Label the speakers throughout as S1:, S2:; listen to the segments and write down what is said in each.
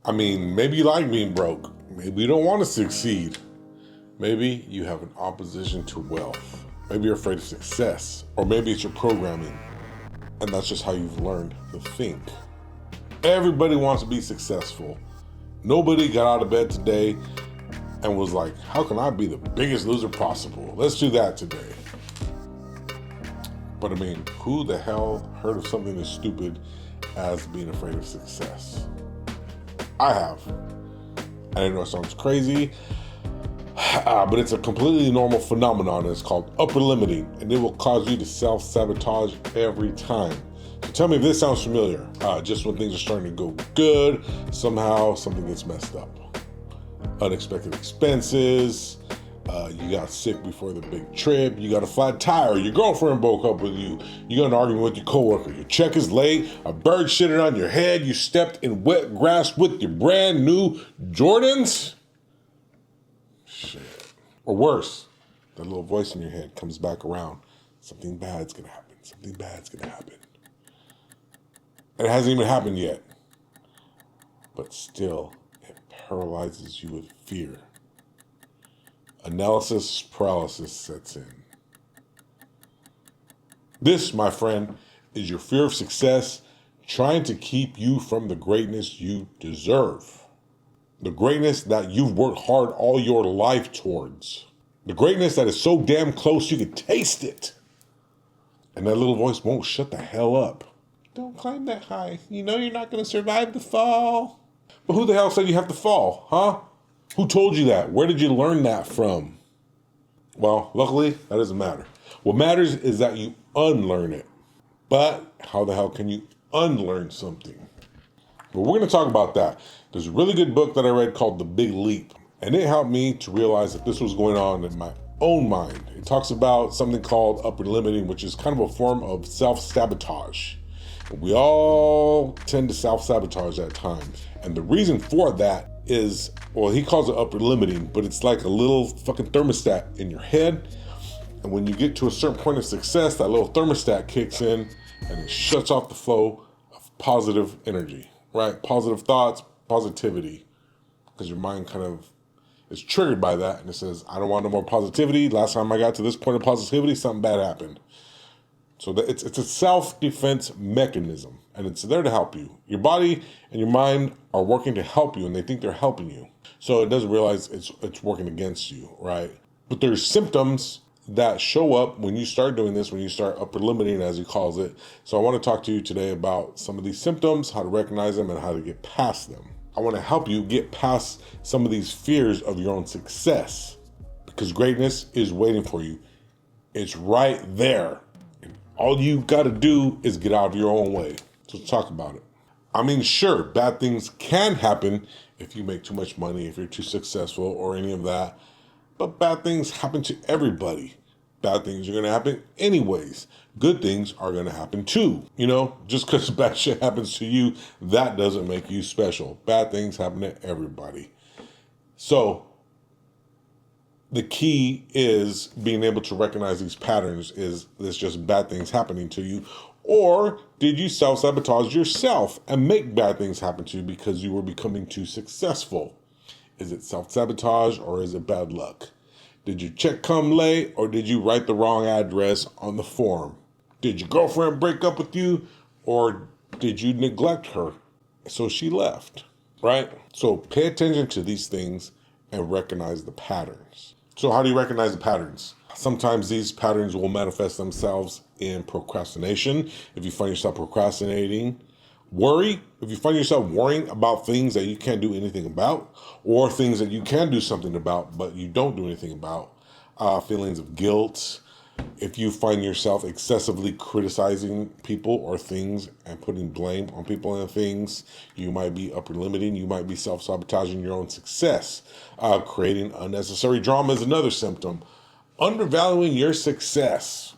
S1: I mean, maybe you like being broke. Maybe you don't want to succeed. Maybe you have an opposition to wealth. Maybe you're afraid of success. Or maybe it's your programming. And that's just how you've learned to think. Everybody wants to be successful. Nobody got out of bed today and was like, how can I be the biggest loser possible? Let's do that today. But I mean, who the hell heard of something as stupid as being afraid of success? I have. I know it sounds crazy, but it's a completely normal phenomenon. It's called upper limiting, and it will cause you to self-sabotage every time. So tell me if this sounds familiar. Just when things are starting to go good, somehow something gets messed up. Unexpected expenses, you got sick before the big trip, you got a flat tire, your girlfriend broke up with you, you got an argument with your coworker, your check is late, a bird shitted on your head, you stepped in wet grass with your brand new Jordans. Shit. Or worse, that little voice in your head comes back around. Something bad's gonna happen. Something bad's gonna happen. And it hasn't even happened yet. But still, it paralyzes you with fear. Analysis paralysis sets in. This, my friend, is your fear of success trying to keep you from the greatness you deserve. The greatness that you've worked hard all your life towards. The greatness that is so damn close you can taste it. And that little voice won't shut the hell up. Don't climb that high. You know you're not going to survive the fall. But who the hell said you have to fall, huh? Who told you that? Where did you learn that from? Well, luckily, that doesn't matter. What matters is that you unlearn it. But how the hell can you unlearn something? Well, we're going to talk about that. There's a really good book that I read called The Big Leap. And it helped me to realize that this was going on in my own mind. It talks about something called upper limiting, which is kind of a form of self-sabotage. We all tend to self-sabotage at times. And the reason for that is, well, he calls it upper limiting, but it's like a little fucking thermostat in your head. And when you get to a certain point of success, that little thermostat kicks in and it shuts off the flow of positive energy, right? Positive thoughts, positivity, because your mind kind of is triggered by that. And it says, I don't want no more positivity. Last time I got to this point of positivity, something bad happened. So it's a self-defense mechanism, and it's there to help you. Your body and your mind are working to help you, and they think they're helping you. So it doesn't realize it's working against you, right? But there's symptoms that show up when you start doing this, when you start upper limiting, as he calls it. So I want to talk to you today about some of these symptoms, how to recognize them, and how to get past them. I want to help you get past some of these fears of your own success, because greatness is waiting for you. It's right there. All you got to do is get out of your own way. So let's talk about it. I mean, sure, bad things can happen if you make too much money, if you're too successful or any of that. But bad things happen to everybody. Bad things are going to happen anyways. Good things are going to happen too. You know, just because bad shit happens to you, that doesn't make you special. Bad things happen to everybody. So the key is being able to recognize these patterns. Is this just bad things happening to you? Or did you self-sabotage yourself and make bad things happen to you because you were becoming too successful? Is it self-sabotage or is it bad luck? Did your check come late or did you write the wrong address on the form? Did your girlfriend break up with you or did you neglect her so she left, right? So pay attention to these things and recognize the patterns. So how do you recognize the patterns? Sometimes these patterns will manifest themselves in procrastination. If you find yourself procrastinating, worry, if you find yourself worrying about things that you can't do anything about, or things that you can do something about, but you don't do anything about, feelings of guilt. If you find yourself excessively criticizing people or things and putting blame on people and things, you might be upper limiting, you might be self-sabotaging your own success. Creating unnecessary drama is another symptom. Undervaluing your success,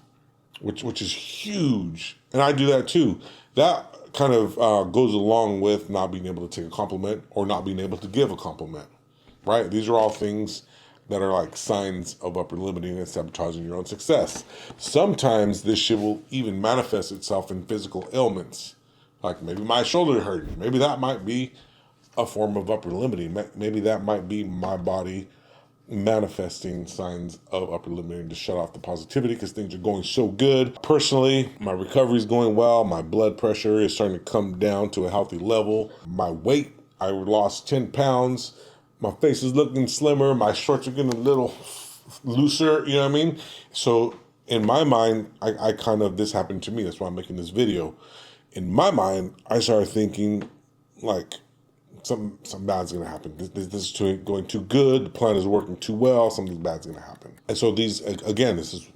S1: which is huge. And I do that too. That kind of goes along with not being able to take a compliment or not being able to give a compliment, right? These are all things that are like signs of upper limiting and sabotaging your own success. Sometimes this shit will even manifest itself in physical ailments. Like maybe my shoulder hurting. Maybe that might be a form of upper limiting. Maybe that might be my body manifesting signs of upper limiting to shut off the positivity because things are going so good. Personally, my recovery is going well. My blood pressure is starting to come down to a healthy level. My weight, I lost 10 pounds. My face is looking slimmer. My shorts are getting a little looser, you know what I mean? So in my mind, I kind of, this happened to me. That's why I'm making this video. In my mind, I started thinking like, something bad's gonna happen. This is going too good. The plan is working too well. Something bad's gonna happen. And so these, again, this is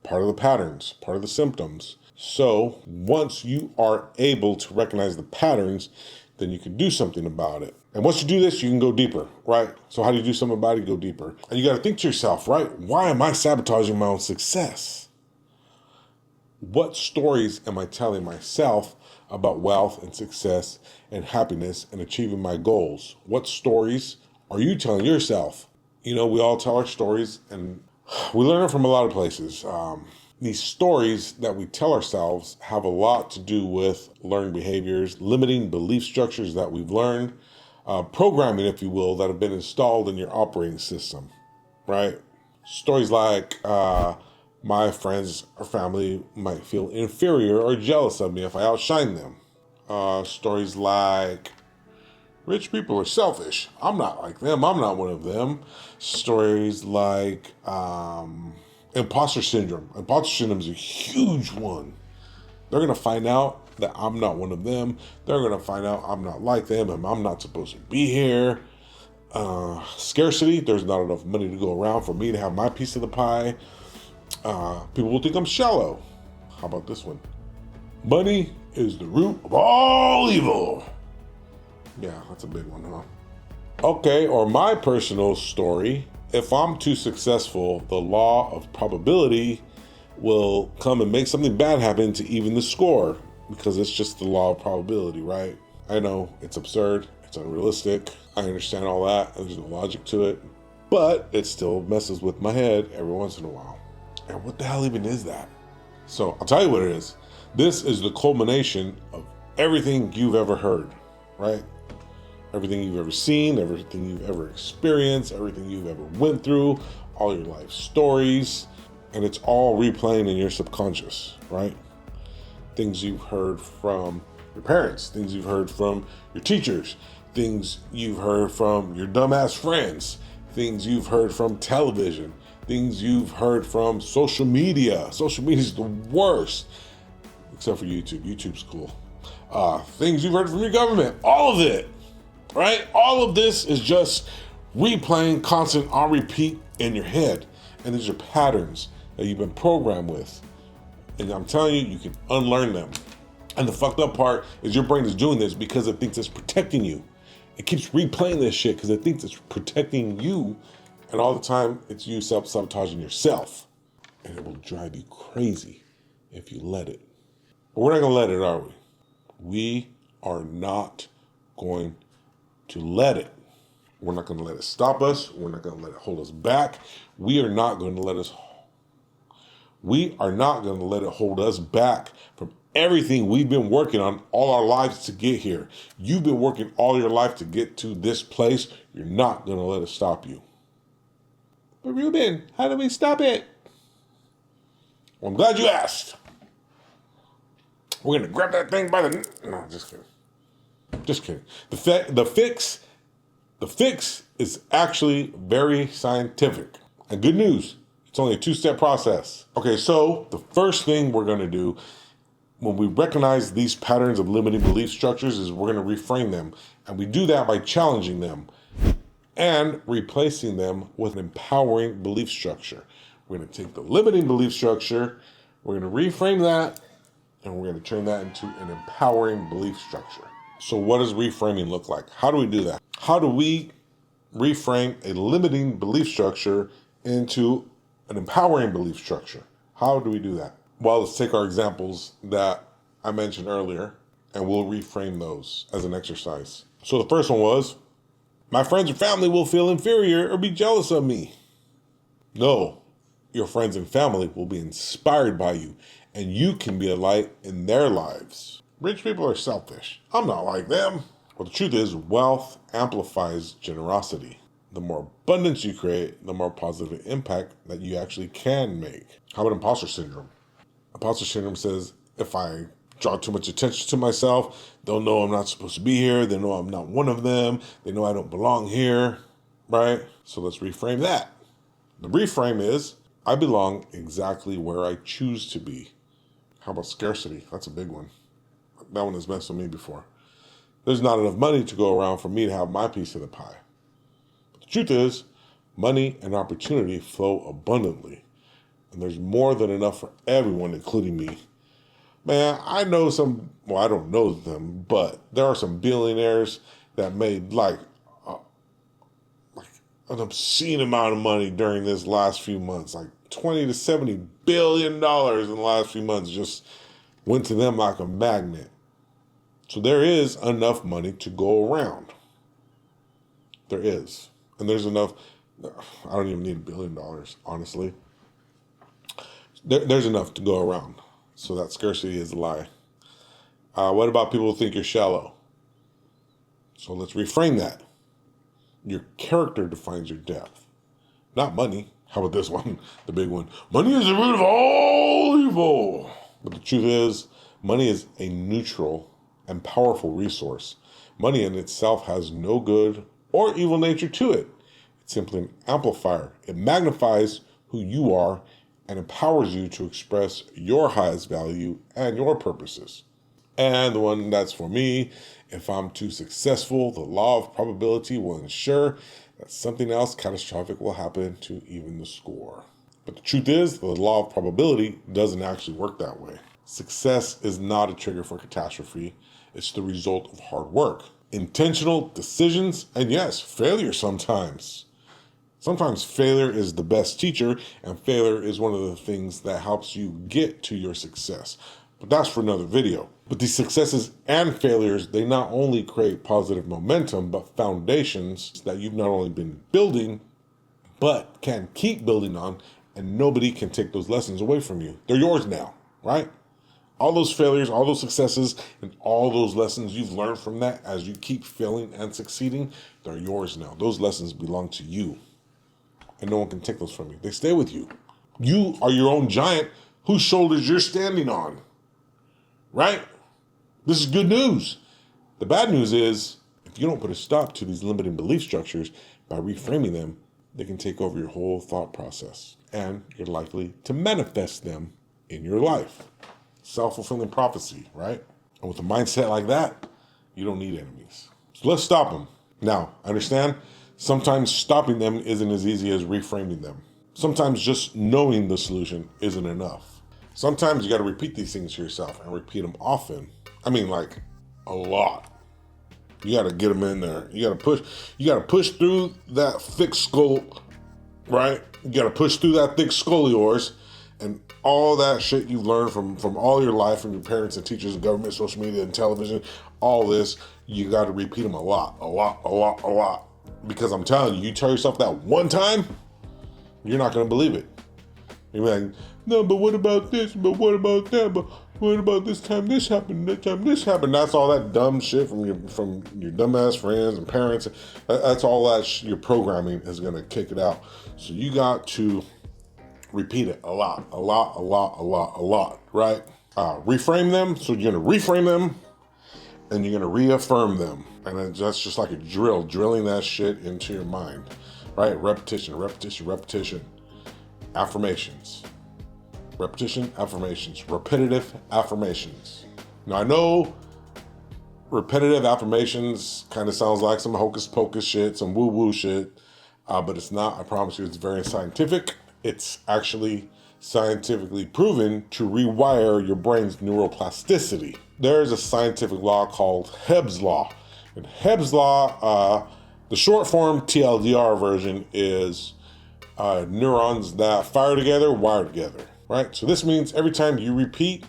S1: part of the patterns, part of the symptoms. So once you are able to recognize the patterns, then you can do something about it. And once you do this, you can go deeper, right? So how do you do something about it? You go deeper. And you got to think to yourself, right? Why am I sabotaging my own success? What stories am I telling myself about wealth and success and happiness and achieving my goals? What stories are you telling yourself? You know, we all tell our stories and we learn it from a lot of places. These stories that we tell ourselves have a lot to do with learned behaviors, limiting belief structures that we've learned, programming, if you will, that have been installed in your operating system, right? Stories like my friends or family might feel inferior or jealous of me if I outshine them. Stories like rich people are selfish. I'm not like them. I'm not one of them. Stories like imposter syndrome. Imposter syndrome is a huge one. They're going to find out that I'm not one of them. They're going to find out I'm not like them and I'm not supposed to be here. Scarcity. There's not enough money to go around for me to have my piece of the pie. People will think I'm shallow. How about this one? Money is the root of all evil. Yeah, that's a big one, huh? Okay, or my personal story. If I'm too successful, the law of probability will come and make something bad happen to even the score because it's just the law of probability, right? I know it's absurd. It's unrealistic. I understand all that. There's no logic to it, but it still messes with my head every once in a while. And what the hell even is that? So I'll tell you what it is. This is the culmination of everything you've ever heard, right? Everything you've ever seen, everything you've ever experienced, everything you've ever went through, all your life stories, and it's all replaying in your subconscious, right? Things you've heard from your parents, things you've heard from your teachers, things you've heard from your dumbass friends, things you've heard from television, things you've heard from social media. Social media is the worst, except for YouTube. YouTube's cool. Things you've heard from your government, all of it, right? All of this is just replaying constant on repeat in your head. And these are patterns that you've been programmed with. And I'm telling you, you can unlearn them. And the fucked up part is your brain is doing this because it thinks it's protecting you. It keeps replaying this shit because it thinks it's protecting you. And all the time, it's you self-sabotaging yourself. And it will drive you crazy if you let it. But we're not going to let it, are we? We are not going to let it. We're not going to let it stop us. We're not going to let it hold us back. We are not going to let it hold us back from everything we've been working on all our lives to get here. You've been working all your life to get to this place. You're not going to let it stop you. But Ruben, how do we stop it? Well, I'm glad you asked. We're going to grab that thing by the... No, just kidding. Just kidding. The fix is actually very scientific. And good news, it's only a 2-step process. Okay, so the first thing we're going to do when we recognize these patterns of limiting belief structures is we're going to reframe them. And we do that by challenging them and replacing them with an empowering belief structure. We're going to take the limiting belief structure, we're going to reframe that, and we're going to turn that into an empowering belief structure. So what does reframing look like? How do we do that? How do we reframe a limiting belief structure into an empowering belief structure? How do we do that? Well, let's take our examples that I mentioned earlier, and we'll reframe those as an exercise. So the first one was, my friends and family will feel inferior or be jealous of me. No, your friends and family will be inspired by you, and you can be a light in their lives. Rich people are selfish. I'm not like them. But the truth is, wealth amplifies generosity. The more abundance you create, the more positive impact that you actually can make. How about imposter syndrome? Imposter syndrome says, if I draw too much attention to myself, they'll know I'm not supposed to be here. They know I'm not one of them. They know I don't belong here, right? So let's reframe that. The reframe is, I belong exactly where I choose to be. How about scarcity? That's a big one. That one has messed with me before. There's not enough money to go around for me to have my piece of the pie. But the truth is, money and opportunity flow abundantly. And there's more than enough for everyone, including me. Man, I know some, well, I don't know them, but there are some billionaires that made like an obscene amount of money during this last few months. Like 20 to $70 billion in the last few months just went to them like a magnet. So there is enough money to go around. There is. And there's enough, I don't even need $1 billion, honestly. There's enough to go around. So that scarcity is a lie. What about people who think you're shallow? So let's reframe that. Your character defines your depth, not money. How about this one? The big one. Money is the root of all evil. But the truth is, money is a neutral and powerful resource. Money in itself has no good or evil nature to it. It's simply an amplifier. It magnifies who you are and empowers you to express your highest value and your purposes. And the one that's for me, if I'm too successful, the law of probability will ensure that something else catastrophic will happen to even the score. But the truth is, the law of probability doesn't actually work that way. Success is not a trigger for catastrophe. It's the result of hard work, intentional decisions, and yes, failure sometimes. Sometimes failure is the best teacher, and failure is one of the things that helps you get to your success. But that's for another video. But these successes and failures, they not only create positive momentum, but foundations that you've not only been building, but can keep building on, and nobody can take those lessons away from you. They're yours now, right? All those failures, all those successes, and all those lessons you've learned from that as you keep failing and succeeding, they're yours now. Those lessons belong to you. And no one can take those from you. They stay with you. You are your own giant whose shoulders you're standing on. Right? This is good news. The bad news is, if you don't put a stop to these limiting belief structures by reframing them, they can take over your whole thought process. And you're likely to manifest them in your life. Self-fulfilling prophecy, right? And with a mindset like that, you don't need enemies. So let's stop them. Now, understand, sometimes stopping them isn't as easy as reframing them. Sometimes just knowing the solution isn't enough. Sometimes you got to repeat these things to yourself and repeat them often. I mean, like a lot. You got to get them in there. You got to push through that thick skull, right? You got to push through that thick skull of yours and all that shit you've learned from all your life, from your parents and teachers and government, social media and television, all this, you got to repeat them a lot. Because I'm telling you, you tell yourself that one time, you're not going to believe it. You're like, no, but what about this? But what about that? But what about this time this happened? That time this happened? That's all that dumb shit from your dumbass friends and parents. That's all that your programming is going to kick it out. So you got to repeat it a lot, right? Reframe them. So you're going to reframe them and you're going to reaffirm them. And that's just like a drill, drilling that shit into your mind, right? Repetition. Affirmations. Repetition, affirmations. Repetitive affirmations. Now, I know repetitive affirmations kind of sounds like some hocus pocus shit, some woo woo shit, but it's not. I promise you, it's very scientific. It's actually scientifically proven to rewire your brain's neuroplasticity. There's a scientific law called Hebb's law. And Hebb's law, the short form TLDR version is neurons that fire together, wire together, right? So this means every time you repeat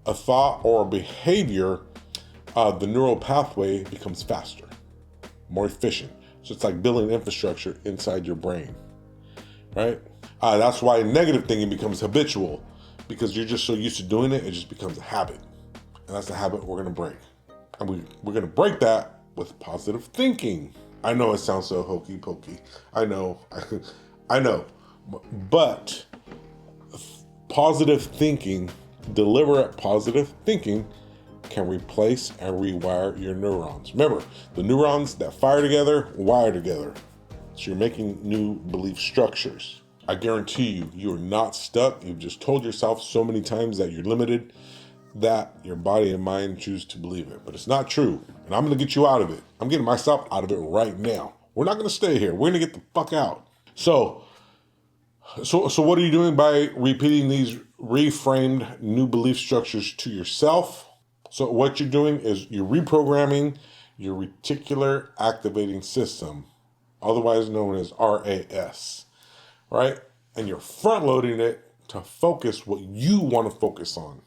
S1: a thought or a behavior, the neural pathway becomes faster, more efficient. So it's like building infrastructure inside your brain, right? That's why negative thinking becomes habitual, because you're just so used to doing it, it just becomes a habit. And that's the habit we're going to break. And we're going to break that with positive thinking. I know it sounds so hokey pokey. I know. I know. But positive thinking, deliberate positive thinking, can replace and rewire your neurons. Remember, the neurons that fire together, wire together. So you're making new belief structures. I guarantee you, you're not stuck. You've just told yourself so many times that you're limited that your body and mind choose to believe it. But it's not true. And I'm going to get you out of it. I'm getting myself out of it right now. We're not going to stay here. We're going to get the fuck out. So what are you doing by repeating these reframed new belief structures to yourself? So what you're doing is you're reprogramming your reticular activating system, otherwise known as RAS, right? And you're front loading it to focus what you want to focus on.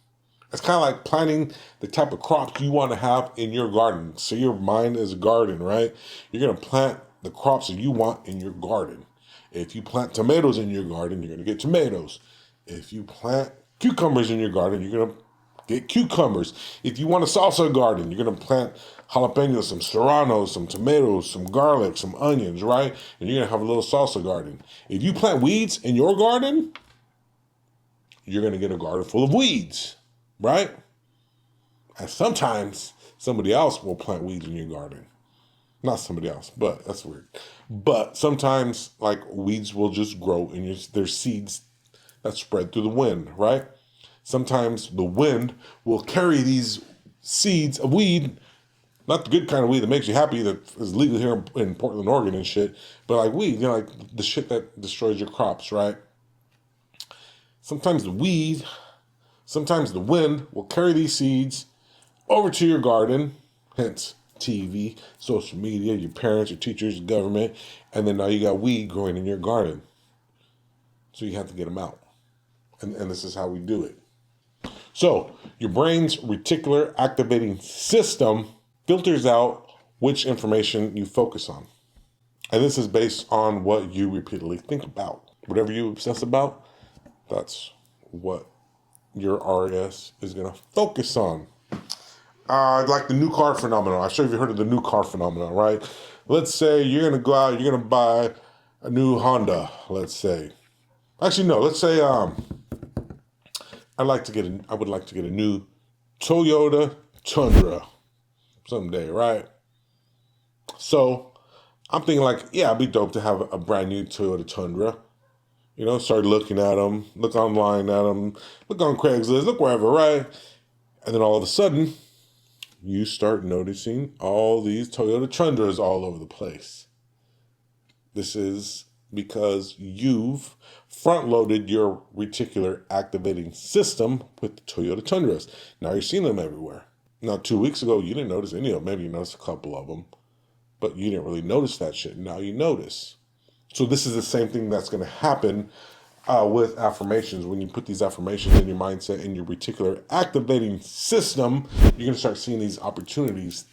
S1: It's kind of like planting the type of crops you want to have in your garden. So your mind is a garden, right? You're going to plant the crops that you want in your garden. If you plant tomatoes in your garden, you're going to get tomatoes. If you plant cucumbers in your garden, you're going to get cucumbers. If you want a salsa garden, you're going to plant jalapenos, some serranos, some tomatoes, some garlic, some onions, right? And you're going to have a little salsa garden. If you plant weeds in your garden, you're going to get a garden full of weeds, right? And sometimes somebody else will plant weeds in your garden. Not somebody else, but that's weird. But sometimes, like, weeds will just grow and there's seeds that spread through the wind, right? Sometimes the wind will carry these seeds of weed, not the good kind of weed that makes you happy, that is legal here in Portland, Oregon and shit, but like weed, you know, like the shit that destroys your crops, right? Sometimes the wind will carry these seeds over to your garden, hence TV, social media, your parents, your teachers, your government, and then now you got weed growing in your garden. So you have to get them out. And this is how we do it. So your brain's reticular activating system filters out which information you focus on. And this is based on what you repeatedly think about. Whatever you obsess about, that's what your RAS is going to focus on. Like the new car phenomenon. I'm sure you've heard of the new car phenomenon, right? Let's say you're going to go out, you're going to buy a new Honda, let's say. Actually, no, let's say I would like to get a new Toyota Tundra someday, right? So I'm thinking like, yeah, it'd be dope to have a brand new Toyota Tundra. You know, start looking at them, look online at them, look on Craigslist, look wherever, right? And then all of a sudden, you start noticing all these Toyota Tundras all over the place. This is because you've front-loaded your reticular activating system with the Toyota Tundras. Now you're seeing them everywhere. Now, 2 weeks ago, you didn't notice any of them. Maybe you noticed a couple of them, but you didn't really notice that shit. Now you notice. So this is the same thing that's going to happen with affirmations. When you put these affirmations in your mindset, in your reticular activating system, you're going to start seeing these opportunities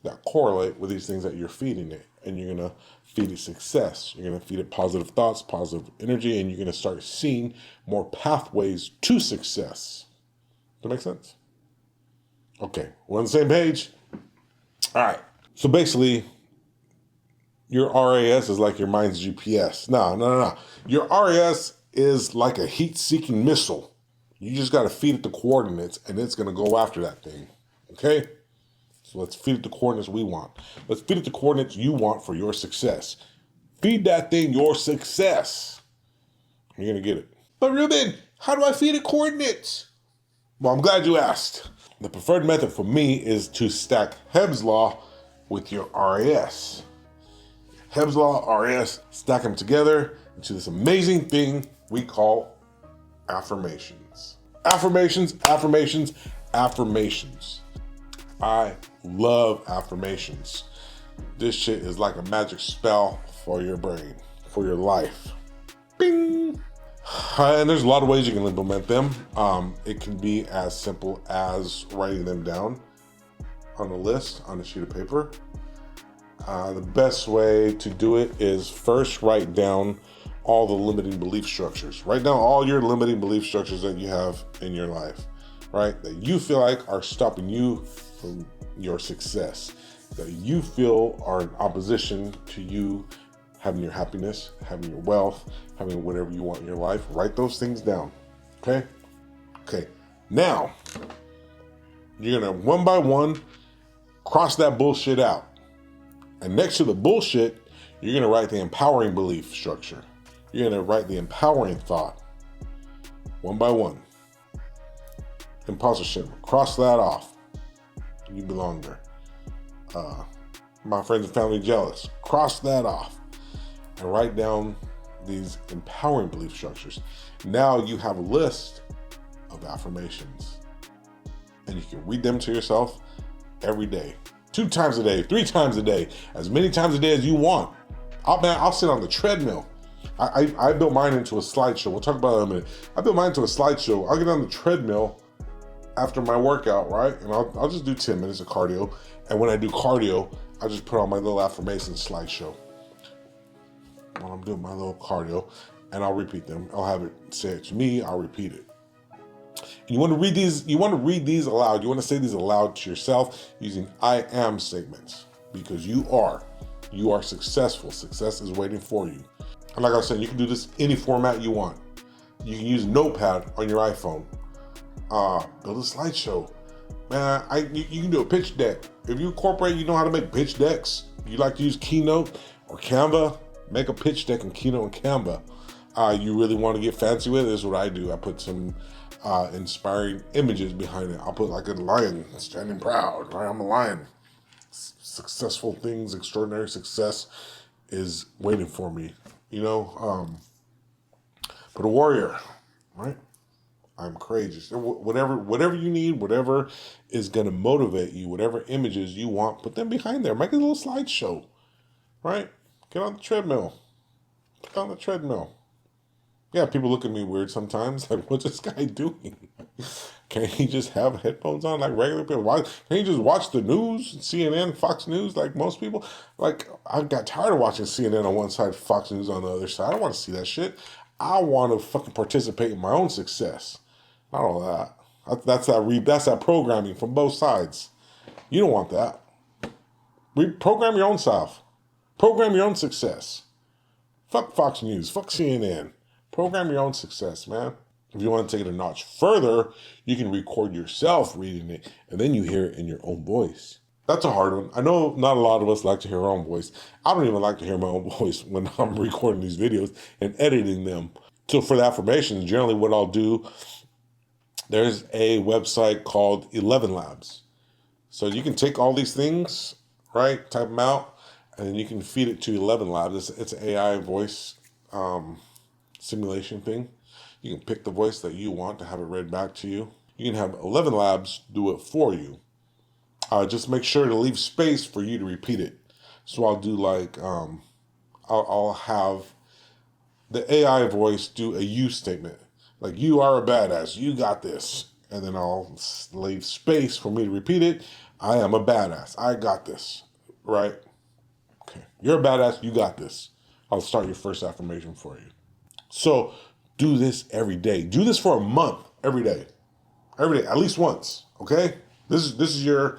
S1: that correlate with these things that you're feeding it. And you're going to feed it success. You're going to feed it positive thoughts, positive energy, and you're going to start seeing more pathways to success. Does that make sense? Okay, we're on the same page? All right. So basically, your RAS is like your mind's GPS. No. Your RAS is like a heat-seeking missile. You just got to feed it the coordinates, and it's going to go after that thing. Okay? So let's feed it the coordinates we want. Let's feed it the coordinates you want for your success. Feed that thing your success. You're going to get it. But Ruben, how do I feed it coordinates? Well, I'm glad you asked. The preferred method for me is to stack Hebb's Law with your RAS. Hebb's Law, RAS, stack them together into this amazing thing we call affirmations. Affirmations. I love affirmations. This shit is like a magic spell for your brain, for your life. Bing! And there's a lot of ways you can implement them. It can be as simple as writing them down on a list, on a sheet of paper. The best way to do it is first write down all the limiting belief structures. Write down all your limiting belief structures that you have in your life, right? That you feel like are stopping you from your success. that you feel are in opposition to you having your happiness, having your wealth, having whatever you want in your life. Write those things down. Okay? Okay. Now, you're going to one by one cross that bullshit out. And next to the bullshit, you're going to write the empowering belief structure. You're going to write the empowering thought. One by one. Imposter syndrome. Cross that off. You belong there. My friends and family jealous. Cross that off. And write down these empowering belief structures. Now you have a list of affirmations. And you can read them to yourself every day. 2 times a day, 3 times a day, as many times a day as you want. I'll sit on the treadmill. I built mine into a slideshow. We'll talk about that in a minute. I built mine into a slideshow. I'll get on the treadmill after my workout, right? And I'll just do 10 minutes of cardio. And when I do cardio, I just put on my little affirmations slideshow. While I'm doing my little cardio, and I'll repeat them. I'll have it say it to me, I'll repeat it. You want to read these aloud. You want to say these aloud to yourself using I am statements, because you are successful. Success is waiting for you. And like I was saying, you can do this any format you want. You can use Notepad on your iPhone. Build a slideshow. Man, you can do a pitch deck. If you incorporate, you know how to make pitch decks. You like to use Keynote or Canva, make a pitch deck in Keynote and Canva. You really want to get fancy with it, this is what I do. I put some inspiring images behind it. I'll put like a lion standing proud. Right? I'm a lion. Successful things, extraordinary success is waiting for me. You know, but a warrior, right? I'm courageous. Whatever you need, whatever is going to motivate you, whatever images you want, put them behind there. Make a little slideshow, right? Get on the treadmill. Get on the treadmill. Yeah, people look at me weird sometimes. Like, what's this guy doing? Can't he just have headphones on like regular people? Why can't he just watch the news, CNN, Fox News, like most people? Like, I got tired of watching CNN on one side, Fox News on the other side. I don't want to see that shit. I want to fucking participate in my own success. Not all that. That's that programming from both sides. You don't want that. Program your own self. Program your own success. Fuck Fox News. Fuck CNN. Program your own success, man. If you want to take it a notch further, you can record yourself reading it, and then you hear it in your own voice. That's a hard one. I know not a lot of us like to hear our own voice. I don't even like to hear my own voice when I'm recording these videos and editing them. So for the affirmations, generally what I'll do, there's a website called 11 Labs. So you can take all these things, right, type them out, and then you can feed it to 11 Labs. It's an AI voice simulation thing. You can pick the voice that you want to have it read back to you. You can have 11 Labs do it for you. Just make sure to leave space for you to repeat it. So I'll do like, I'll have the AI voice do a you statement. Like, you are a badass, you got this. And then I'll leave space for me to repeat it. I am a badass, I got this, right? Okay, you're a badass, you got this. I'll start your first affirmation for you. So do this every day. Do this for a month, every day, at least once. Okay. This is your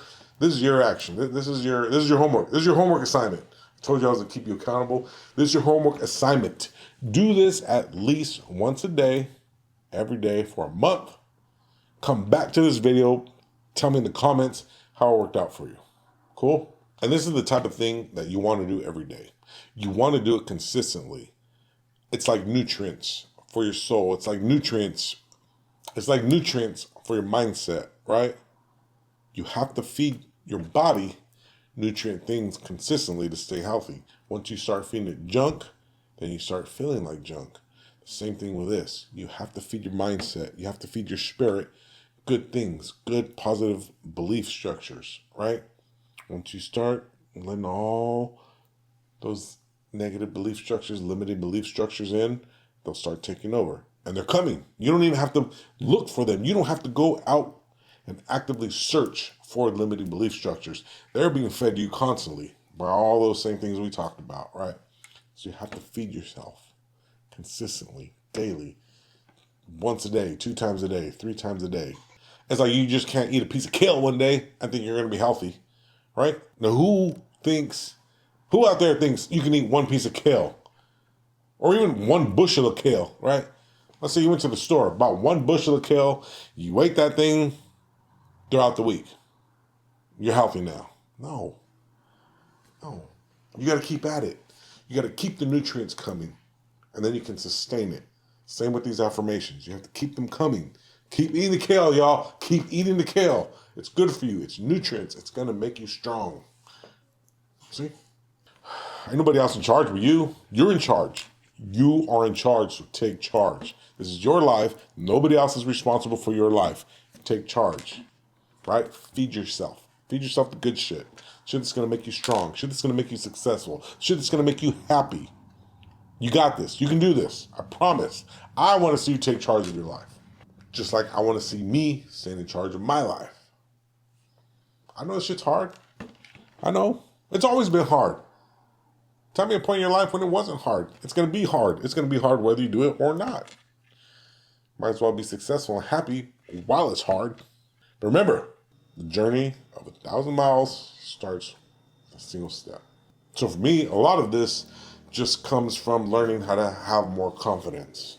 S1: action. This is your homework. This is your homework assignment. I told you I was gonna keep you accountable. This is your homework assignment. Do this at least once a day, every day for a month. Come back to this video. Tell me in the comments how it worked out for you. Cool. And this is the type of thing that you want to do every day. You want to do it consistently. It's like nutrients for your soul. It's like nutrients. It's like nutrients for your mindset, right? You have to feed your body nutrient things consistently to stay healthy. Once you start feeding it junk, then you start feeling like junk. Same thing with this. You have to feed your mindset. You have to feed your spirit good things, good positive belief structures, right? Once you start letting all those negative belief structures, limiting belief structures in, they'll start taking over. And they're coming. You don't even have to look for them. You don't have to go out and actively search for limiting belief structures. They're being fed to you constantly by all those same things we talked about, right? So you have to feed yourself consistently, daily, once a day, 2 times a day, 3 times a day. It's like you just can't eat a piece of kale one day and think you're going to be healthy, right? Now, who out there thinks you can eat one piece of kale or even one bushel of kale, right? Let's say you went to the store, bought one bushel of kale, you ate that thing throughout the week. You're healthy now. No. You got to keep at it. You got to keep the nutrients coming, and then you can sustain it. Same with these affirmations. You have to keep them coming. Keep eating the kale, y'all. Keep eating the kale. It's good for you. It's nutrients. It's going to make you strong. See? Ain't nobody else in charge but you. You're in charge. You are in charge, so take charge. This is your life. Nobody else is responsible for your life. Take charge, right? Feed yourself. Feed yourself the good shit. Shit that's going to make you strong. Shit that's going to make you successful. Shit that's going to make you happy. You got this. You can do this. I promise. I want to see you take charge of your life. Just like I want to see me staying in charge of my life. I know this shit's hard. I know. It's always been hard. Tell me a point in your life when it wasn't hard. It's going to be hard. It's going to be hard whether you do it or not. Might as well be successful and happy while it's hard. But remember, the journey of 1,000 miles starts with a single step. So for me, a lot of this just comes from learning how to have more confidence,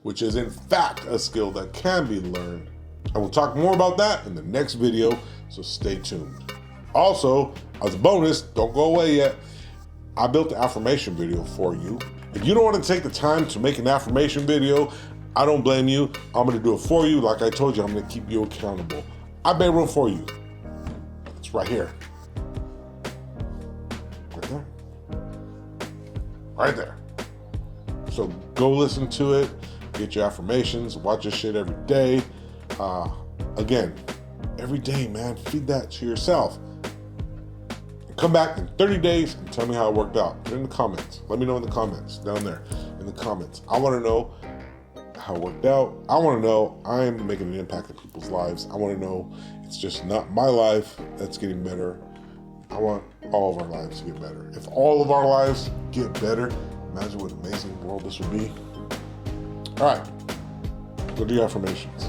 S1: which is in fact a skill that can be learned. I will talk more about that in the next video, so stay tuned. Also, as a bonus, don't go away yet, I built the affirmation video for you. If you don't want to take the time to make an affirmation video, I don't blame you. I'm going to do it for you. Like I told you, I'm going to keep you accountable. I made room for you. It's right here. Right there. Right there. So go listen to it. Get your affirmations. Watch your shit every day. Again, every day, man. Feed that to yourself. Come back in 30 days and tell me how it worked out. Put it in the comments. Let me know in the comments, down there in the comments. I want to know how it worked out. I want to know I'm making an impact in people's lives. I want to know it's just not my life that's getting better. I want all of our lives to get better. If all of our lives get better, imagine what an amazing world this would be. All right, go do your affirmations.